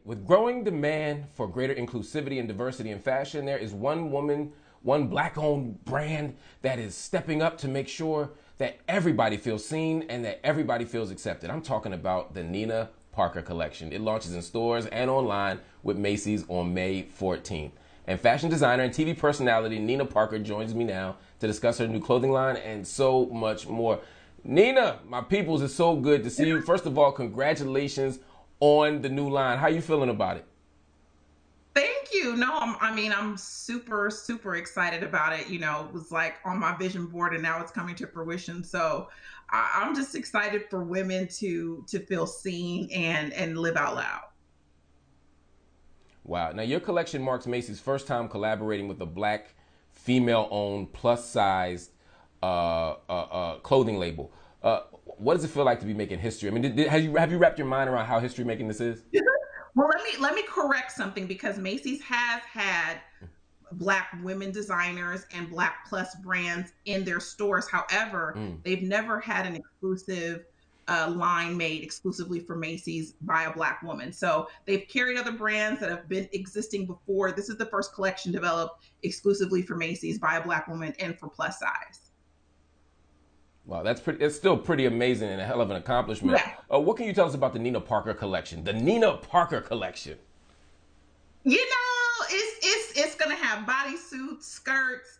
with growing demand for greater inclusivity and diversity in fashion, there is one black-owned brand that is stepping up to make sure that everybody feels seen and that everybody feels accepted. I'm talking about the Nina Parker collection. It launches in stores and online with Macy's on May 14th. And fashion designer and TV personality Nina Parker joins me now to discuss her new clothing line and so much more. Nina, my peoples, it's so good to see you. First of all, congratulations on the new line. How you feeling about it? Thank you. No, I'm super, super excited about it. It was like on my vision board and now it's coming to fruition. So I'm just excited for women to feel seen and live out loud. Wow. Now, your collection marks Macy's first time collaborating with a black, female owned, plus sized clothing label. What does it feel like to be making history? I mean, have you wrapped your mind around how history making this is? Well, let me correct something because Macy's has had black women designers and black plus brands in their stores. However, Mm. they've never had an exclusive line made exclusively for Macy's by a black woman. So they've carried other brands that have been existing before. This is the first collection developed exclusively for Macy's by a black woman and for plus size. Wow, that's pretty. It's still pretty amazing and a hell of an accomplishment. Yeah. What can you tell us about the Nina Parker collection? The Nina Parker collection. It's gonna have bodysuits, skirts,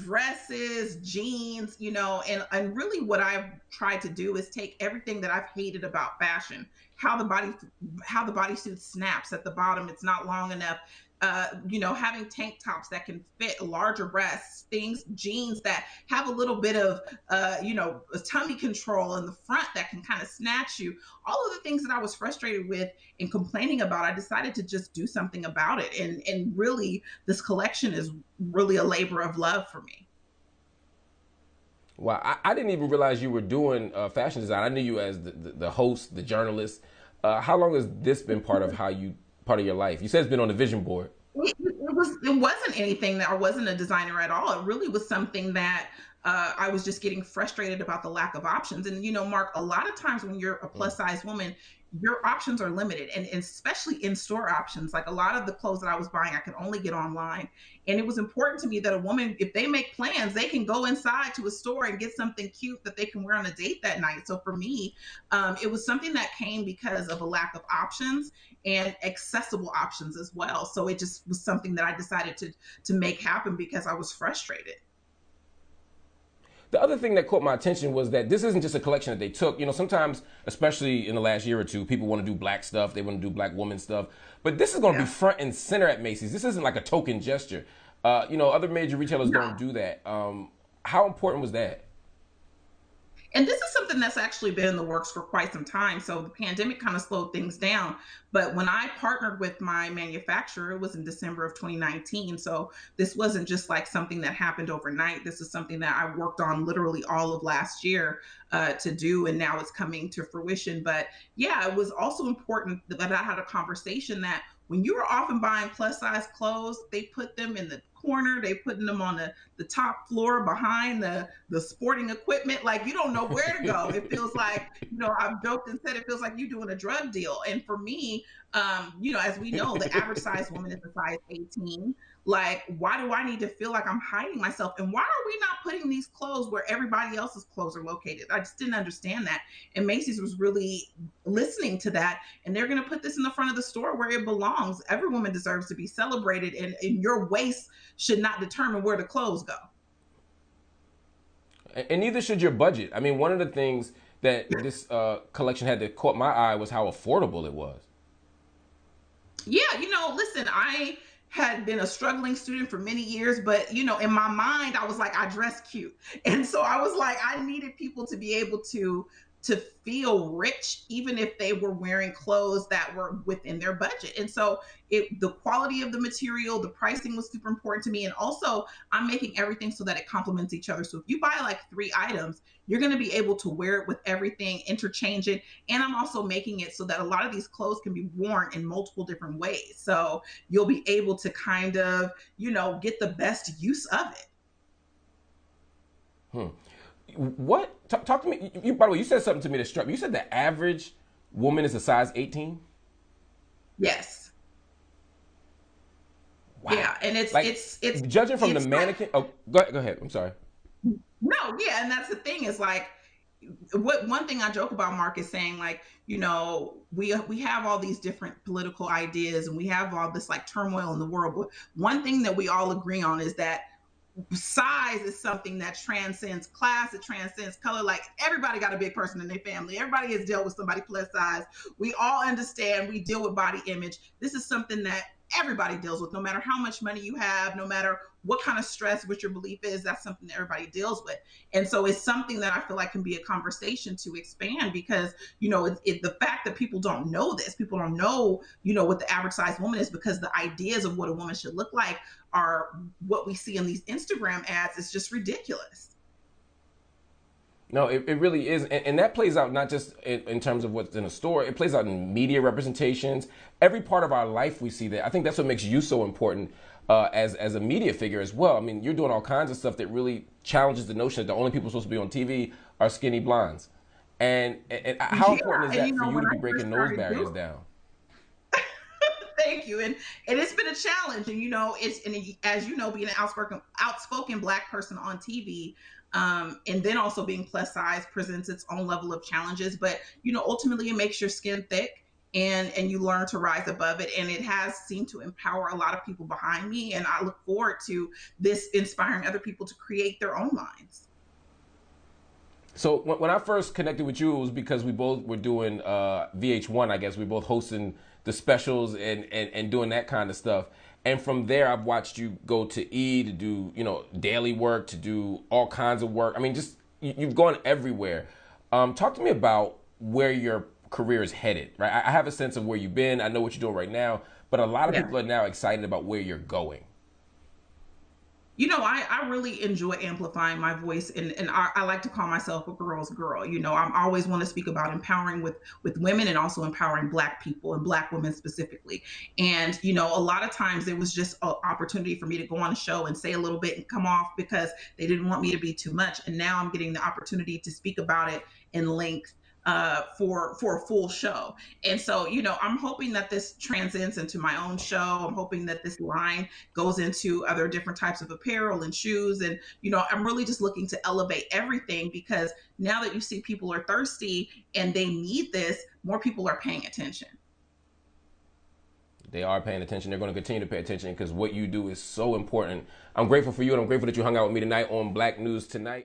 dresses, jeans, and really what I've tried to do is take everything that I've hated about fashion, how the bodysuit snaps at the bottom, it's not long enough. Having tank tops that can fit larger breasts, things, jeans that have a little bit of, a tummy control in the front that can kind of snatch you. All of the things that I was frustrated with and complaining about, I decided to just do something about it. And really, this collection is really a labor of love for me. Wow, I didn't even realize you were doing fashion design. I knew you as the host, the journalist. How long has this been part of your life? You said it's been on the vision board. It wasn't anything that I wasn't a designer at all. It really was something that I was just getting frustrated about the lack of options. And Mark, a lot of times when you're a Mm. plus size woman, your options are limited, and especially in store options. Like a lot of the clothes that I was buying, I could only get online. And it was important to me that a woman, if they make plans, they can go inside to a store and get something cute that they can wear on a date that night. So for me, it was something that came because of a lack of options and accessible options as well. So it just was something that I decided to make happen because I was frustrated. The other thing that caught my attention was that this isn't just a collection that they took. You know, sometimes, especially in the last year or two, people want to do black stuff, they want to do black woman stuff. But this is going to be Yeah. front and center at Macy's. This isn't like a token gesture. Other major retailers don't No. do that. How important was that? And this is something that's actually been in the works for quite some time. So the pandemic kind of slowed things down. But when I partnered with my manufacturer, it was in December of 2019. So this wasn't just like something that happened overnight. This is something that I worked on literally all of last year to do. And now it's coming to fruition. But yeah, it was also important that I had a conversation that when you are often buying plus size clothes, they put them in the corner, they putting them on the top floor behind the sporting equipment. Like you don't know where to go. It feels like, I've joked and said it feels like you doing a drug deal. And for me, as we know, the average size woman is a size 18. Like, why do I need to feel like I'm hiding myself? And why are we not putting these clothes where everybody else's clothes are located? I just didn't understand that. And Macy's was really listening to that. And they're going to put this in the front of the store where it belongs. Every woman deserves to be celebrated. And your waist should not determine where the clothes go. And neither should your budget. I mean, one of the things that this collection had that caught my eye was how affordable it was. Yeah, listen, I had been a struggling student for many years, but in my mind, I was like, I dress cute. And so I was like, I needed people to be able to feel rich, even if they were wearing clothes that were within their budget. And so the quality of the material, the pricing was super important to me. And also I'm making everything so that it complements each other. So if you buy like three items, you're going to be able to wear it with everything, interchange it. And I'm also making it so that a lot of these clothes can be worn in multiple different ways. So you'll be able to kind of, get the best use of it. Hmm. What? Talk to me. By the way, you said something to me that struck me. You said the average woman is a size 18. Yes. Wow. Yeah, and Like, judging from the it's like mannequin. Oh, go ahead. I'm sorry. no, yeah, and that's the thing is like what one thing I joke about Mark is saying like, we have all these different political ideas and we have all this like turmoil in the world, but one thing that we all agree on is that size is something that transcends class, it transcends color. Like everybody got a big person in their family, everybody has dealt with somebody plus size. We all understand, we deal with body image. This is something that everybody deals with, no matter how much money you have, no matter what kind of stress, what your belief is, that's something that everybody deals with. And so it's something that I feel like can be a conversation to expand because the fact that people don't know this, people don't know what the average size woman is, because the ideas of what a woman should look like are what we see in these Instagram ads. Is just ridiculous. No, it really is. And that plays out not just in terms of what's in a store, it plays out in media representations. Every part of our life we see that. I think that's what makes you so important as a media figure as well. I mean, you're doing all kinds of stuff that really challenges the notion that the only people supposed to be on TV are skinny blondes. And how Yeah, important is and that for you when to I be first breaking those started barriers doing down? thank you. And it's been a challenge. And it's and as you know, being an outspoken Black person on TV, and then also being plus size presents its own level of challenges. But ultimately, it makes your skin thick, and you learn to rise above it. And it has seemed to empower a lot of people behind me. And I look forward to this inspiring other people to create their own lines. So when I first connected with you, it was because we both were doing VH1. I guess we were both hosting the specials and doing that kind of stuff. And from there, I've watched you go to E to do daily work, to do all kinds of work. I mean, just you've gone everywhere. Talk to me about where your career is headed. Right, I have a sense of where you've been. I know what you're doing right now, but a lot of Yeah. people are now excited about where you're going. I really enjoy amplifying my voice, and I like to call myself a girl's girl. I'm always want to speak about empowering with women, and also empowering Black people and Black women specifically. And a lot of times it was just an opportunity for me to go on a show and say a little bit and come off because they didn't want me to be too much. And now I'm getting the opportunity to speak about it in length, for a full show. And so I'm hoping that this transcends into my own show. I'm hoping that this line goes into other different types of apparel and shoes. And I'm really just looking to elevate everything, because now that you see people are thirsty and they need this, more people are paying attention. They are paying attention. They're going to continue to pay attention because what you do is so important. I'm grateful for you, and I'm grateful that you hung out with me tonight on Black News Tonight.